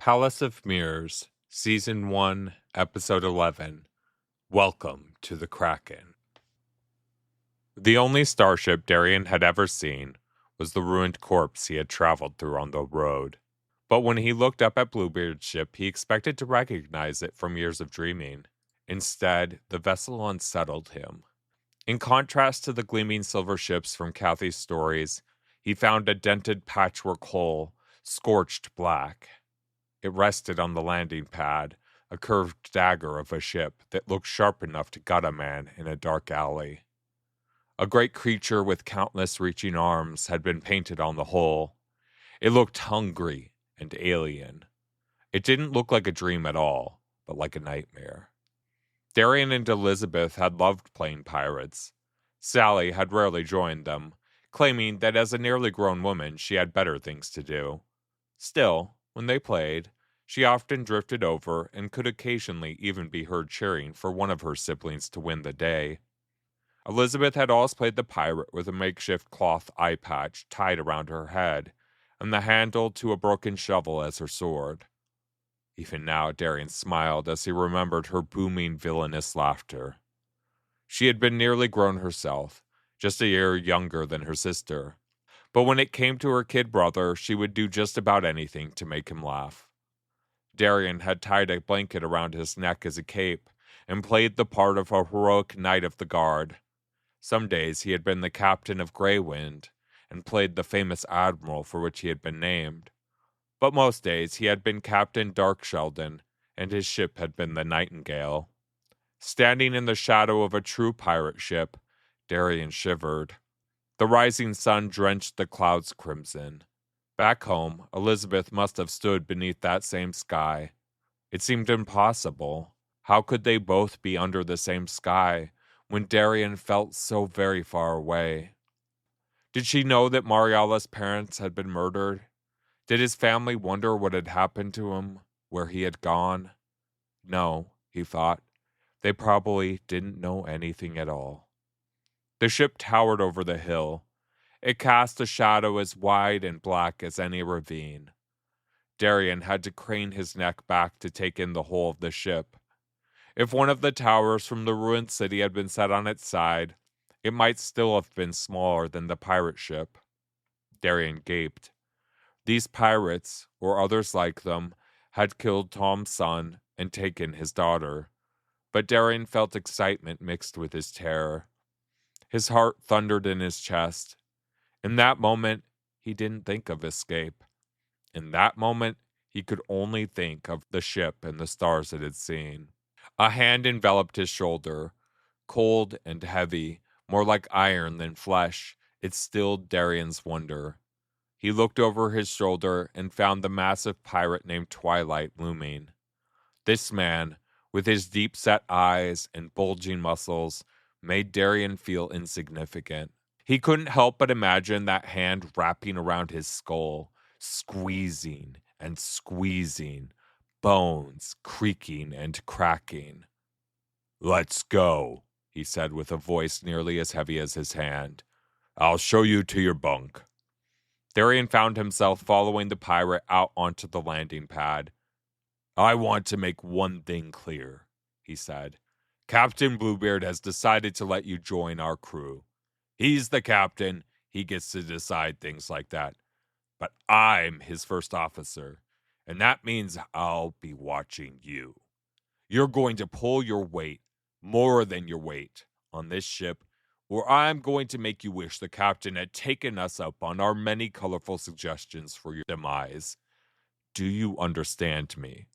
Palace of Mirrors, Season 1, Episode 11. Welcome to the Kraken. The only starship Darien had ever seen was the ruined corpse he had traveled through on the road. But when he looked up at Bluebeard's ship, he expected to recognize it from years of dreaming. Instead, the vessel unsettled him. In contrast to the gleaming silver ships from Kathy's stories, he found a dented patchwork hull, scorched black. It rested on the landing pad, a curved dagger of a ship that looked sharp enough to gut a man in a dark alley. A great creature with countless reaching arms had been painted on the hull. It looked hungry and alien. It didn't look like a dream at all, but like a nightmare. Darien and Elizabeth had loved playing pirates. Sally had rarely joined them, claiming that as a nearly grown woman she had better things to do. Still, when they played, she often drifted over and could occasionally even be heard cheering for one of her siblings to win the day. Elizabeth had always played the pirate with a makeshift cloth eye patch tied around her head, and the handle to a broken shovel as her sword. Even now, Darien smiled as he remembered her booming, villainous laughter. She had been nearly grown herself, just a year younger than her sister. But when it came to her kid brother, she would do just about anything to make him laugh. Darien had tied a blanket around his neck as a cape and played the part of a heroic knight of the guard. Some days he had been the captain of Grey Wind and played the famous admiral for which he had been named. But most days he had been Captain Dark Sheldon, and his ship had been the Nightingale. Standing in the shadow of a true pirate ship, Darien shivered. The rising sun drenched the clouds crimson. Back home, Elizabeth must have stood beneath that same sky. It seemed impossible. How could they both be under the same sky when Darien felt so very far away? Did she know that Mariala's parents had been murdered? Did his family wonder what had happened to him, where he had gone? No, he thought. They probably didn't know anything at all. The ship towered over the hill. It cast a shadow as wide and black as any ravine. Darien had to crane his neck back to take in the whole of the ship. If one of the towers from the ruined city had been set on its side, it might still have been smaller than the pirate ship. Darien gaped. These pirates, or others like them, had killed Tom's son and taken his daughter. But Darien felt excitement mixed with his terror. His heart thundered in his chest. In that moment, he didn't think of escape. In that moment, he could only think of the ship and the stars it had seen. A hand enveloped his shoulder. Cold and heavy, more like iron than flesh, it stilled Darien's wonder. He looked over his shoulder and found the massive pirate named Twilight looming. This man, with his deep-set eyes and bulging muscles, made Darien feel insignificant. He couldn't help but imagine that hand wrapping around his skull, squeezing and squeezing, bones creaking and cracking. "Let's go," he said with a voice nearly as heavy as his hand. "I'll show you to your bunk." Darien found himself following the pirate out onto the landing pad. "I want to make one thing clear," he said. "Captain Bluebeard has decided to let you join our crew. He's the captain. He gets to decide things like that. But I'm his first officer, and that means I'll be watching you. You're going to pull your weight, more than your weight, on this ship, or I'm going to make you wish the captain had taken us up on our many colorful suggestions for your demise. Do you understand me?"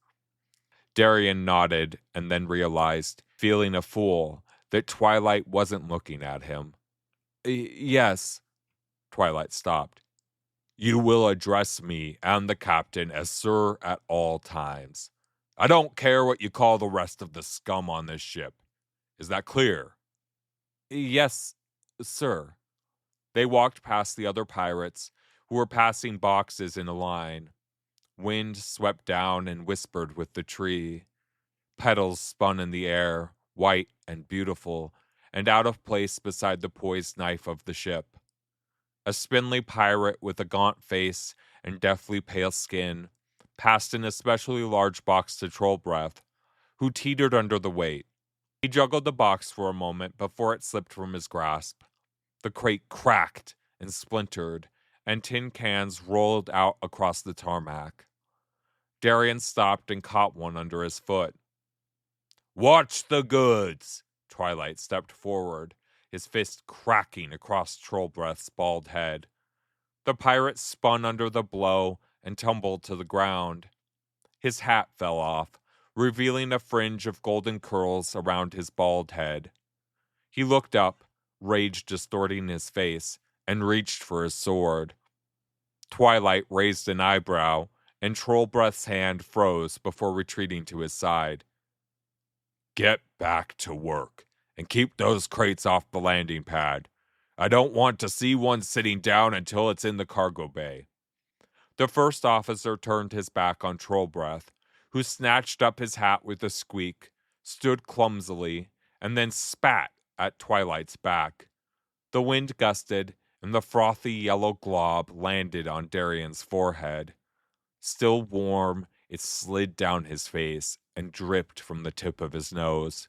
Darien nodded and then realized, feeling a fool, that Twilight wasn't looking at him. Yes. Twilight stopped. "You will address me and the captain as sir at all times. I don't care what you call the rest of the scum on this ship. Is that clear?" "Yes, sir." They walked past the other pirates, who were passing boxes in a line. Wind swept down and whispered with the tree. Petals spun in the air, white and beautiful, and out of place beside the poised knife of the ship. A spindly pirate with a gaunt face and deathly pale skin passed an especially large box to Trollbreath, who teetered under the weight. He juggled the box for a moment before it slipped from his grasp. The crate cracked and splintered, and tin cans rolled out across the tarmac. Darien stopped and caught one under his foot. "Watch the goods!" Twilight stepped forward, his fist cracking across Trollbreath's bald head. The pirate spun under the blow and tumbled to the ground. His hat fell off, revealing a fringe of golden curls around his bald head. He looked up, rage distorting his face, and reached for his sword. Twilight raised an eyebrow, and Trollbreath's hand froze before retreating to his side. "Get back to work, and keep those crates off the landing pad. I don't want to see one sitting down until it's in the cargo bay." The first officer turned his back on Trollbreath, who snatched up his hat with a squeak, stood clumsily, and then spat at Twilight's back. The wind gusted, and the frothy yellow glob landed on Darien's forehead. Still warm, it slid down his face and dripped from the tip of his nose.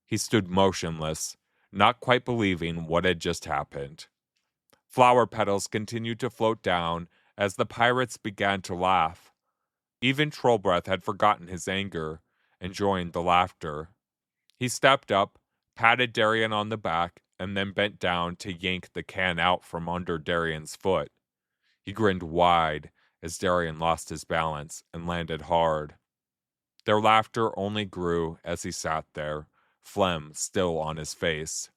He stood motionless, not quite believing what had just happened. Flower petals continued to float down as the pirates began to laugh. Even Trollbreath had forgotten his anger and joined the laughter. He stepped up, patted Darien on the back, and then bent down to yank the can out from under Darien's foot. He grinned wide as Darien lost his balance and landed hard. Their laughter only grew as he sat there, phlegm still on his face.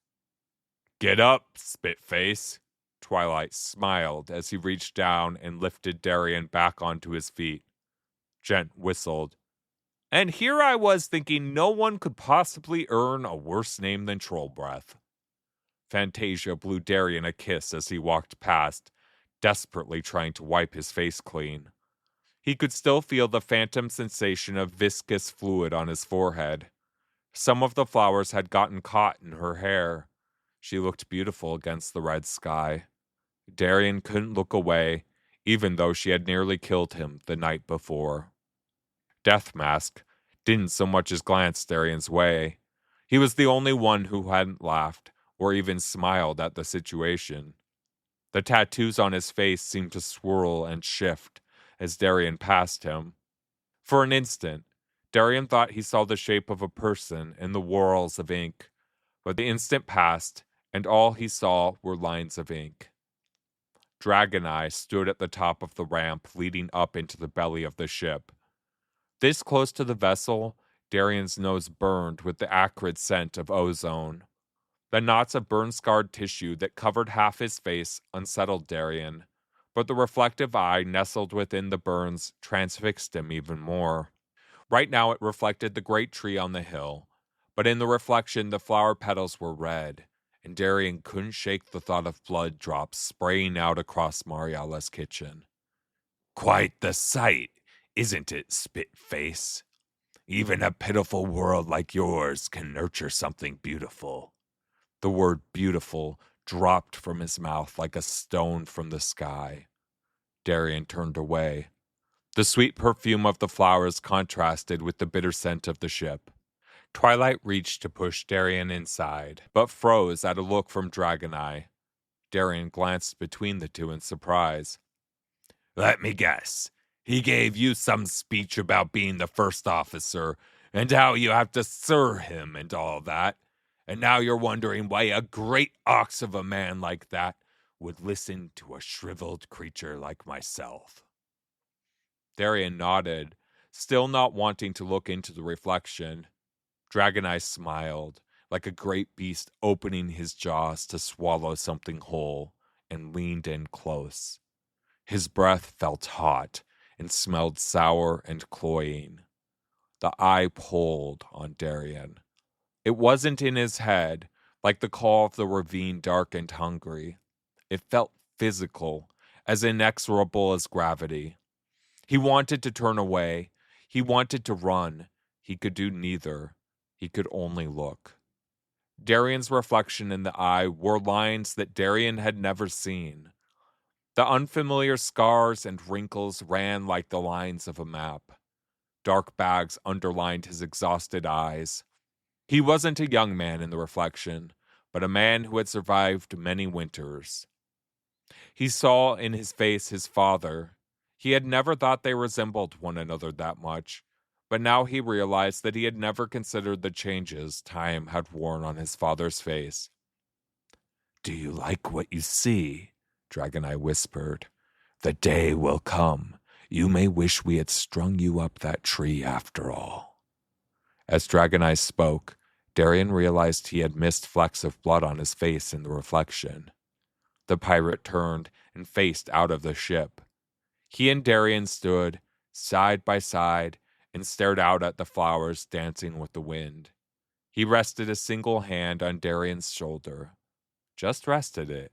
"Get up, Spitface!" Twilight smiled as he reached down and lifted Darien back onto his feet. Gent whistled. "And here I was thinking no one could possibly earn a worse name than Trollbreath." Fantasia blew Darien a kiss as he walked past, desperately trying to wipe his face clean. He could still feel the phantom sensation of viscous fluid on his forehead. Some of the flowers had gotten caught in her hair. She looked beautiful against the red sky. Darien couldn't look away, even though she had nearly killed him the night before. Death Mask didn't so much as glance Darien's way. He was the only one who hadn't laughed or even smiled at the situation. The tattoos on his face seemed to swirl and shift as Darien passed him. For an instant, Darien thought he saw the shape of a person in the whorls of ink, but the instant passed, and all he saw were lines of ink. Dragon Eye stood at the top of the ramp leading up into the belly of the ship. This close to the vessel, Darien's nose burned with the acrid scent of ozone. The knots of burn-scarred tissue that covered half his face unsettled Darien, but the reflective eye nestled within the burns transfixed him even more. Right now it reflected the great tree on the hill, but in the reflection the flower petals were red, and Darien couldn't shake the thought of blood drops spraying out across Mariala's kitchen. "Quite the sight, isn't it, Spitface? Even a pitiful world like yours can nurture something beautiful." The word beautiful dropped from his mouth like a stone from the sky. Darien turned away. The sweet perfume of the flowers contrasted with the bitter scent of the ship. Twilight reached to push Darien inside, but froze at a look from Dragon Eye. Darien glanced between the two in surprise. "Let me guess. He gave you some speech about being the first officer, and how you have to sir him and all that. And now you're wondering why a great ox of a man like that would listen to a shriveled creature like myself." Darien nodded, still not wanting to look into the reflection. Dragon Eye smiled, like a great beast opening his jaws to swallow something whole, and leaned in close. His breath felt hot and smelled sour and cloying. The eye pulled on Darien. It wasn't in his head, like the call of the ravine dark and hungry. It felt physical, as inexorable as gravity. He wanted to turn away. He wanted to run. He could do neither. He could only look. Darien's reflection in the eye wore lines that Darien had never seen. The unfamiliar scars and wrinkles ran like the lines of a map. Dark bags underlined his exhausted eyes. He wasn't a young man in the reflection, but a man who had survived many winters. He saw in his face his father. He had never thought they resembled one another that much, but now he realized that he had never considered the changes time had worn on his father's face. "Do you like what you see?" Dragoneye whispered. "The day will come. You may wish we had strung you up that tree after all." As Dragoneye spoke, Darien realized he had missed flecks of blood on his face in the reflection. The pirate turned and faced out of the ship. He and Darien stood side by side and stared out at the flowers dancing with the wind. He rested a single hand on Darien's shoulder. Just rested it,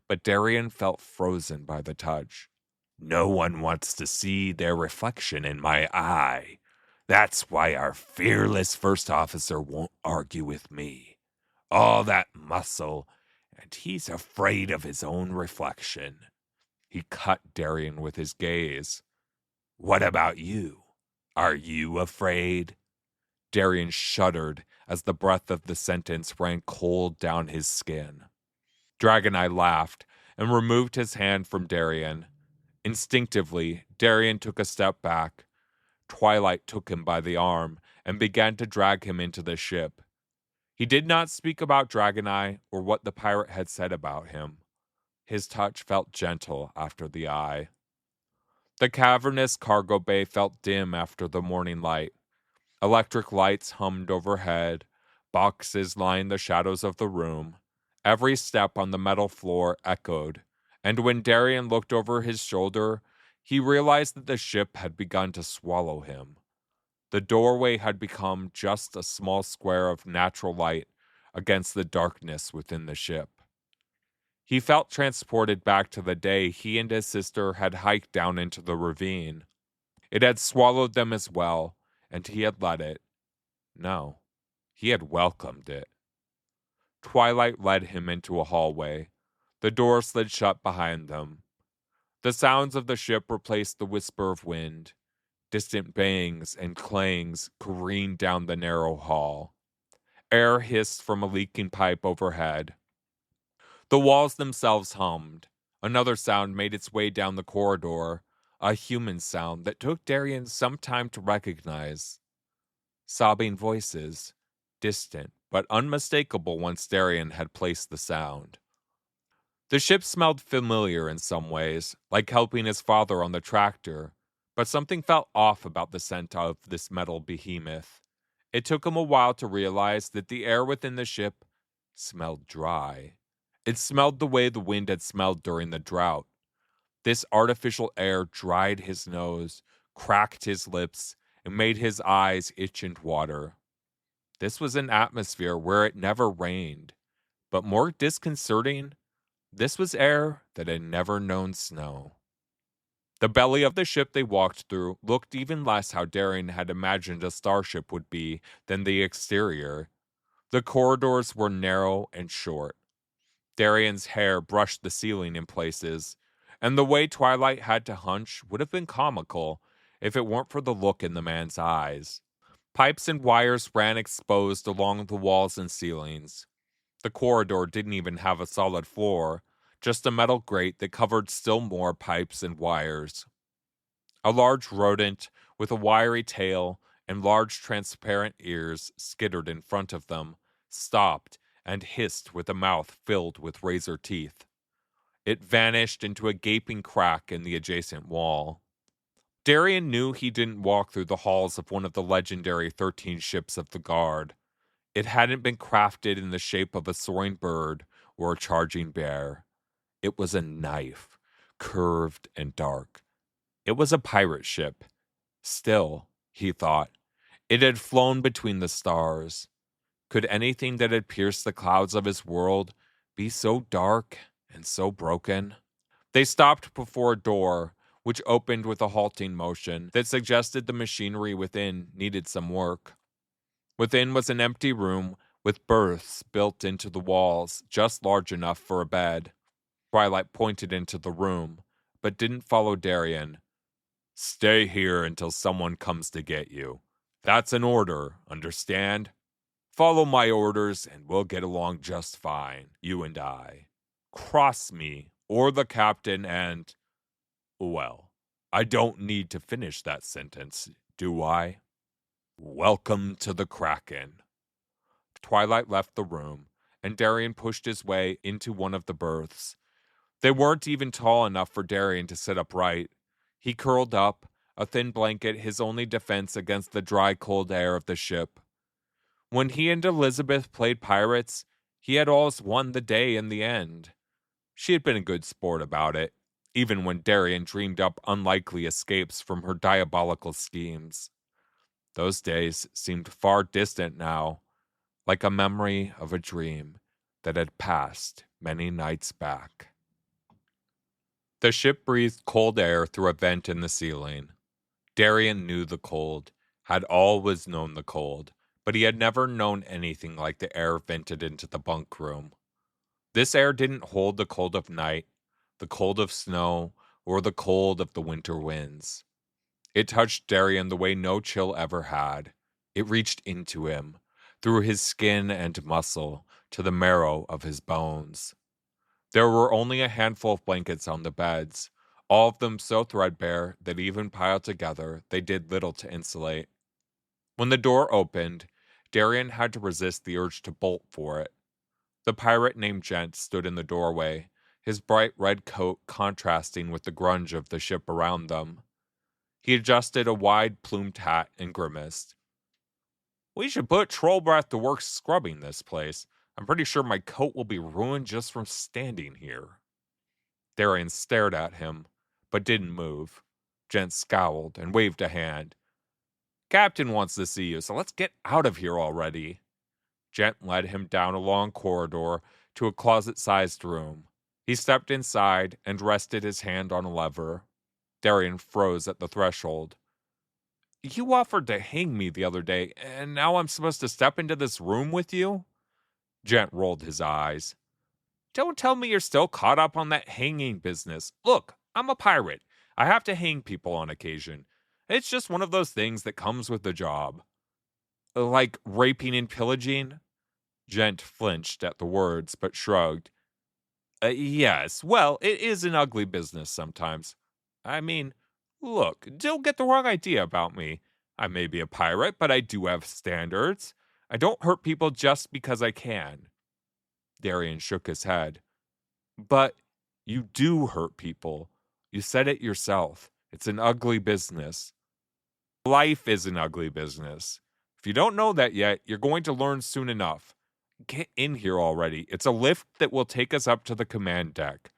but Darien felt frozen by the touch. "No one wants to see their reflection in my eye. That's why our fearless first officer won't argue with me. All that muscle, and he's afraid of his own reflection." He cut Darien with his gaze. "What about you? Are you afraid?" Darien shuddered as the breath of the sentence ran cold down his skin. Dragoneye laughed and removed his hand from Darien. Instinctively, Darien took a step back. Twilight took him by the arm and began to drag him into the ship. He did not speak about Dragoneye or what the pirate had said about him. His touch felt gentle after the eye. The cavernous cargo bay felt dim after the morning light. Electric lights hummed overhead. Boxes lined the shadows of the room. Every step on the metal floor echoed, and when Darien looked over his shoulder, he realized that the ship had begun to swallow him. The doorway had become just a small square of natural light against the darkness within the ship. He felt transported back to the day he and his sister had hiked down into the ravine. It had swallowed them as well, and he had let it. No, he had welcomed it. Twilight led him into a hallway. The door slid shut behind them. The sounds of the ship replaced the whisper of wind. Distant bangs and clangs careened down the narrow hall. Air hissed from a leaking pipe overhead. The walls themselves hummed. Another sound made its way down the corridor, a human sound that took Darien some time to recognize. Sobbing voices, distant but unmistakable once Darien had placed the sound. The ship smelled familiar in some ways, like helping his father on the tractor, but something felt off about the scent of this metal behemoth. It took him a while to realize that the air within the ship smelled dry. It smelled the way the wind had smelled during the drought. This artificial air dried his nose, cracked his lips, and made his eyes itch and water. This was an atmosphere where it never rained, but more disconcerting, this was air that had never known snow. The belly of the ship they walked through looked even less how Darien had imagined a starship would be than the exterior. The corridors were narrow and short. Darien's hair brushed the ceiling in places, and the way Twilight had to hunch would have been comical if it weren't for the look in the man's eyes. Pipes and wires ran exposed along the walls and ceilings. The corridor didn't even have a solid floor, just a metal grate that covered still more pipes and wires. A large rodent with a wiry tail and large transparent ears skittered in front of them, stopped, and hissed with a mouth filled with razor teeth. It vanished into a gaping crack in the adjacent wall. Darien knew he didn't walk through the halls of one of the legendary 13 ships of the Guard. It hadn't been crafted in the shape of a soaring bird or a charging bear. It was a knife, curved and dark. It was a pirate ship. Still, he thought, it had flown between the stars. Could anything that had pierced the clouds of his world be so dark and so broken? They stopped before a door, which opened with a halting motion that suggested the machinery within needed some work. Within was an empty room with berths built into the walls, just large enough for a bed. Twilight pointed into the room. but didn't follow Darien. "Stay here until someone comes to get you. That's an order, understand? Follow my orders and we'll get along just fine, you and I. Cross me or the captain and, well, I don't need to finish that sentence, do I? Welcome to the Kraken." Twilight left the room, and Darien pushed his way into one of the berths. They weren't even tall enough for Darien to sit upright. He curled up, a thin blanket his only defense against the dry, cold air of the ship. When he and Elizabeth played pirates, he had always won the day in the end. She had been a good sport about it, even when Darien dreamed up unlikely escapes from her diabolical schemes. Those days seemed far distant now, like a memory of a dream that had passed many nights back. The ship breathed cold air through a vent in the ceiling. Darien knew the cold, had always known the cold, but he had never known anything like the air vented into the bunk room. This air didn't hold the cold of night, the cold of snow, or the cold of the winter winds. It touched Darien the way no chill ever had. It reached into him, through his skin and muscle, to the marrow of his bones. There were only a handful of blankets on the beds, all of them so threadbare that even piled together they did little to insulate. When the door opened, Darien had to resist the urge to bolt for it. The pirate named Gent stood in the doorway, his bright red coat contrasting with the grunge of the ship around them. He adjusted a wide plumed hat and grimaced. "We should put troll breath to work scrubbing this place. I'm pretty sure my coat will be ruined just from standing here." Darien stared at him, but didn't move. Gent scowled and waved a hand. "Captain wants to see you, so let's get out of here already." Gent led him down a long corridor to a closet-sized room. He stepped inside and rested his hand on a lever. Darien froze at the threshold. "You offered to hang me the other day, and now I'm supposed to step into this room with you?" Gent rolled his eyes. "Don't tell me you're still caught up on that hanging business. Look, I'm a pirate. I have to hang people on occasion. It's just one of those things that comes with the job." "Like raping and pillaging?" Gent flinched at the words, but shrugged. Yes, well, it is an ugly business sometimes. I mean, look, don't get the wrong idea about me. I may be a pirate, but I do have standards. I don't hurt people just because I can." Darien shook his head. "But you do hurt people. You said it yourself. It's an ugly business." "Life is an ugly business. If you don't know that yet, you're going to learn soon enough. Get in here already. It's a lift that will take us up to the command deck.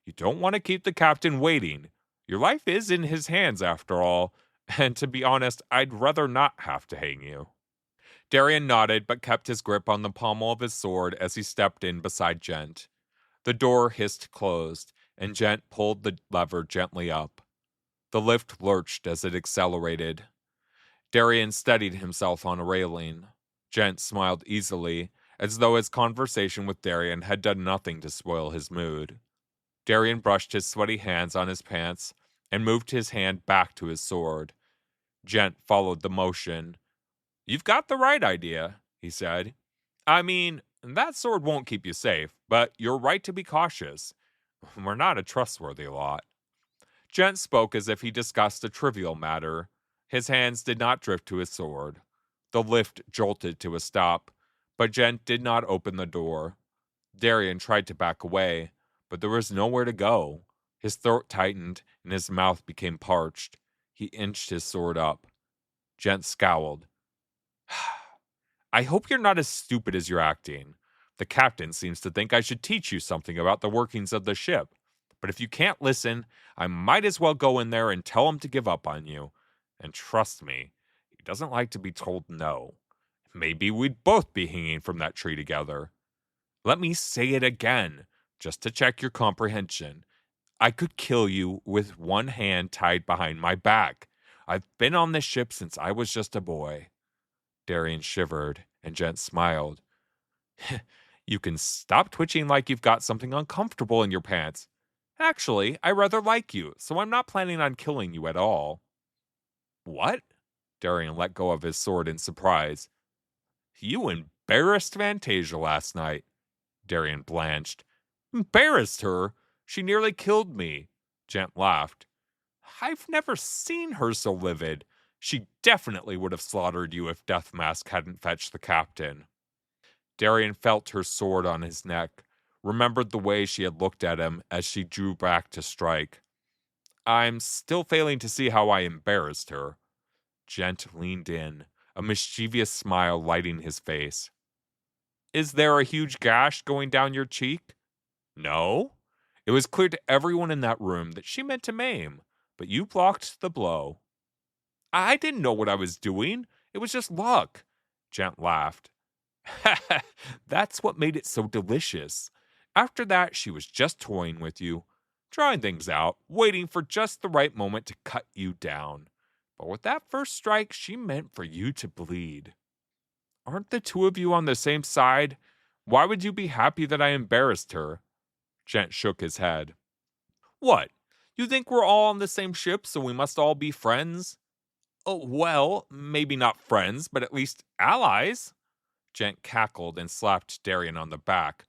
You don't want to keep the captain waiting. Your life is in his hands after all, and to be honest, I'd rather not have to hang you." Darien nodded but kept his grip on the pommel of his sword as he stepped in beside Gent. The door hissed closed, and Gent pulled the lever gently up. The lift lurched as it accelerated. Darien steadied himself on a railing. Gent smiled easily, as though his conversation with Darien had done nothing to spoil his mood. Darien brushed his sweaty hands on his pants and moved his hand back to his sword. Gent followed the motion. "You've got the right idea," he said. "I mean, that sword won't keep you safe, but you're right to be cautious. We're not a trustworthy lot." Gent spoke as if he discussed a trivial matter. His hands did not drift to his sword. The lift jolted to a stop, but Gent did not open the door. Darien tried to back away, but there was nowhere to go. His throat tightened and his mouth became parched. He inched his sword up. Gent scowled. "I hope you're not as stupid as you're acting. The captain seems to think I should teach you something about the workings of the ship. But if you can't listen, I might as well go in there and tell him to give up on you. And trust me, he doesn't like to be told no. Maybe we'd both be hanging from that tree together. Let me say it again, just to check your comprehension. I could kill you with one hand tied behind my back. I've been on this ship since I was just a boy." Darien shivered, and Gent smiled. "You can stop twitching like you've got something uncomfortable in your pants. Actually, I rather like you, so I'm not planning on killing you at all. What? Darien let go of his sword in surprise. You embarrassed Fantasia last night. Darien blanched. Embarrassed her? She nearly killed me. Gent laughed. I've never seen her so livid. She definitely would have slaughtered you if Death Mask hadn't fetched the captain. Darien felt her sword on his neck, remembered the way she had looked at him as she drew back to strike. I'm still failing to see how I embarrassed her. Gent leaned in, a mischievous smile lighting his face. Is there a huge gash going down your cheek? No. It was clear to everyone in that room that she meant to maim, but you blocked the blow. I didn't know what I was doing. It was just luck. Gent laughed. That's what made it so delicious. After that, she was just toying with you, trying things out, waiting for just the right moment to cut you down. But with that first strike, she meant for you to bleed. Aren't the two of you on the same side? Why would you be happy that I embarrassed her? Gent shook his head. What? You think we're all on the same ship, so we must all be friends? Oh, well, maybe not friends, but at least allies. Gent cackled and slapped Darien on the back.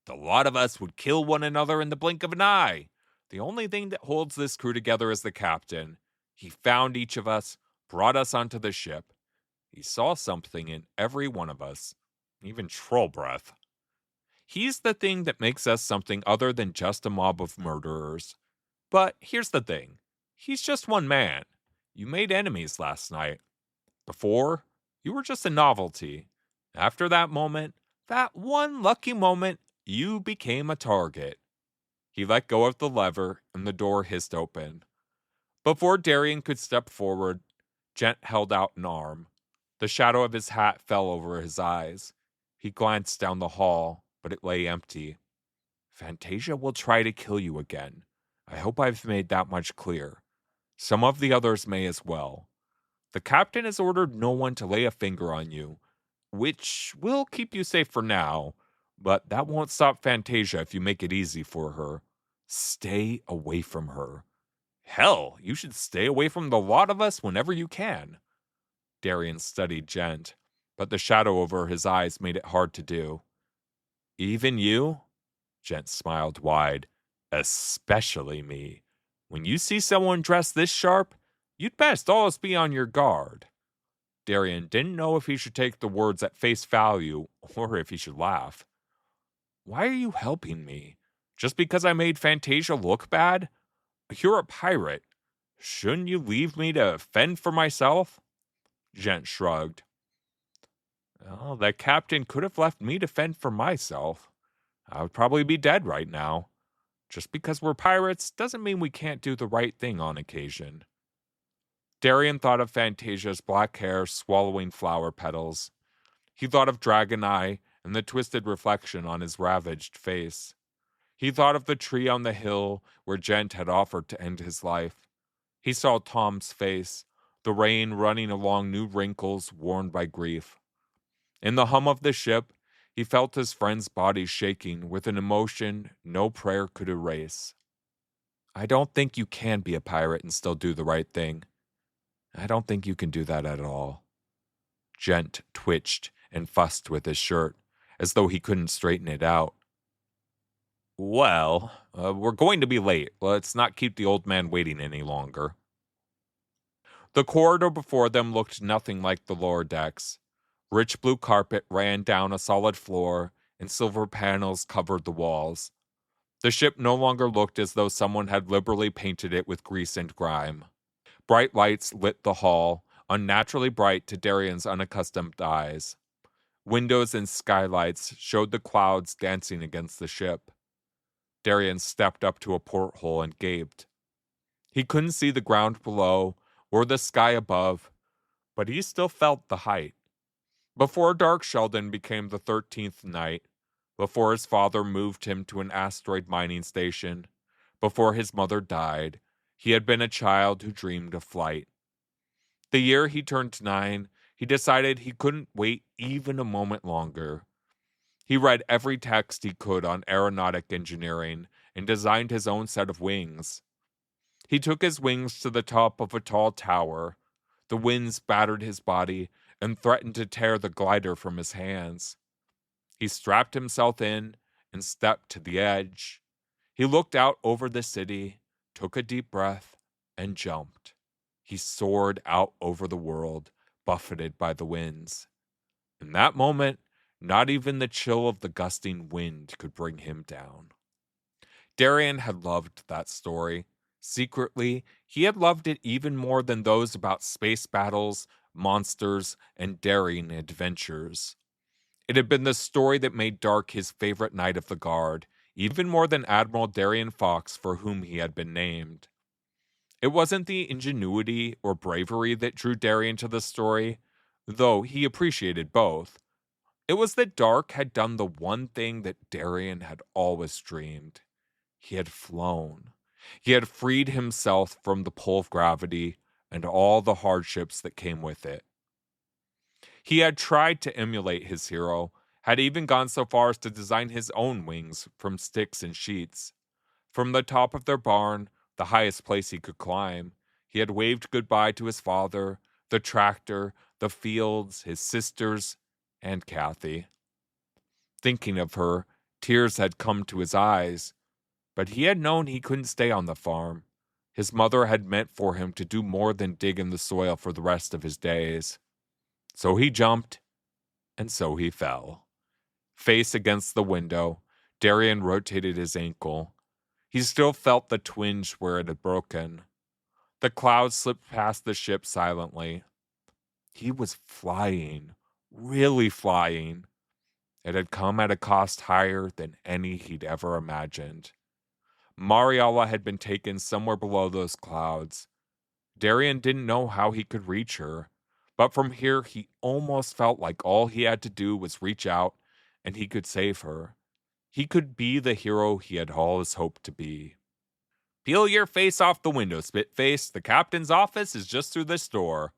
The lot of us would kill one another in the blink of an eye. The only thing that holds this crew together is the captain. He found each of us, brought us onto the ship. He saw something in every one of us, even troll breath. He's the thing that makes us something other than just a mob of murderers. But here's the thing. He's just one man. You made enemies last night. Before, you were just a novelty. After that moment, that one lucky moment, you became a target. He let go of the lever, and the door hissed open. Before Darien could step forward, Gent held out an arm. The shadow of his hat fell over his eyes. He glanced down the hall, but it lay empty. Fantasia will try to kill you again. I hope I've made that much clear. Some of the others may as well. The captain has ordered no one to lay a finger on you, which will keep you safe for now, but that won't stop Fantasia if you make it easy for her. Stay away from her. Hell, you should stay away from the lot of us whenever you can. Darien studied Gent, but the shadow over his eyes made it hard to do. Even you? Gent smiled wide. Especially me. When you see someone dressed this sharp, you'd best always be on your guard. Darien didn't know if he should take the words at face value or if he should laugh. Why are you helping me? Just because I made Fantasia look bad? You're a pirate. Shouldn't you leave me to fend for myself? Gent shrugged. Well, the captain could have left me to fend for myself. I would probably be dead right now. Just because we're pirates doesn't mean we can't do the right thing on occasion. Darien thought of Fantasia's black hair swallowing flower petals. He thought of Dragon Eye and the twisted reflection on his ravaged face. He thought of the tree on the hill where Gent had offered to end his life. He saw Tom's face, the rain running along new wrinkles worn by grief. In the hum of the ship, he felt his friend's body shaking with an emotion no prayer could erase. I don't think you can be a pirate and still do the right thing. I don't think you can do that at all. Gent twitched and fussed with his shirt, as though he couldn't straighten it out. Well, we're going to be late. Let's not keep the old man waiting any longer. The corridor before them looked nothing like the lower decks. Rich blue carpet ran down a solid floor, and silver panels covered the walls. The ship no longer looked as though someone had liberally painted it with grease and grime. Bright lights lit the hall, unnaturally bright to Darien's unaccustomed eyes. Windows and skylights showed the clouds dancing against the ship. Darien stepped up to a porthole and gaped. He couldn't see the ground below or the sky above, but he still felt the height. Before Dark Sheldon became the 13th night, before his father moved him to an asteroid mining station, before his mother died, he had been a child who dreamed of flight. The year he turned 9, he decided he couldn't wait even a moment longer. He read every text he could on aeronautic engineering and designed his own set of wings. He took his wings to the top of a tall tower. The winds battered his body and threatened to tear the glider from his hands. He strapped himself in and stepped to the edge. He looked out over the city, took a deep breath, and jumped. He soared out over the world, buffeted by the winds. In that moment, not even the chill of the gusting wind could bring him down. Darien had loved that story. Secretly, he had loved it even more than those about space battles, monsters, and daring adventures. It had been the story that made Dark his favorite knight of the guard, even more than Admiral Darien Fox, for whom he had been named. It wasn't the ingenuity or bravery that drew Darien to the story, though he appreciated both. It was that Dark had done the one thing that Darien had always dreamed. He had flown. He had freed himself from the pull of gravity and all the hardships that came with it. He had tried to emulate his hero, had even gone so far as to design his own wings from sticks and sheets. From the top of their barn, the highest place he could climb, he had waved goodbye to his father, the tractor, the fields, his sisters, and Kathy. Thinking of her, tears had come to his eyes, but he had known he couldn't stay on the farm. His mother had meant for him to do more than dig in the soil for the rest of his days. So he jumped, and so he fell. Face against the window, Darien rotated his ankle. He still felt the twinge where it had broken. The clouds slipped past the ship silently. He was flying, really flying. It had come at a cost higher than any he'd ever imagined. Mariala had been taken somewhere below those clouds. Darien didn't know how he could reach her, but from here he almost felt like all he had to do was reach out and he could save her. He could be the hero he had always hoped to be. Peel your face off the window, Spitface. The captain's office is just through this door.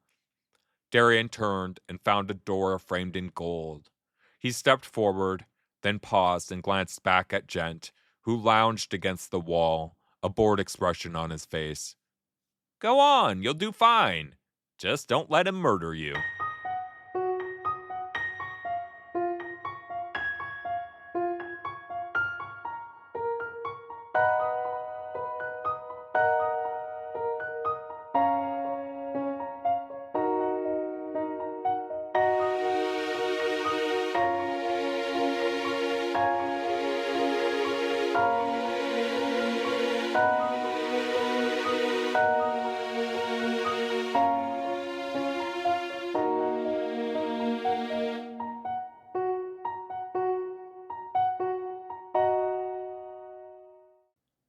Darien turned and found a door framed in gold. He stepped forward, then paused and glanced back at Gent, who lounged against the wall, a bored expression on his face. Go on, you'll do fine. Just don't let him murder you.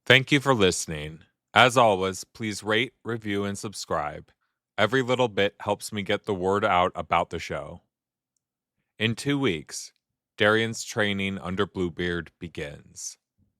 Thank you for listening. As always, please rate, review, and subscribe. Every little bit helps me get the word out about the show. In 2 weeks, Darien's training under Bluebeard begins.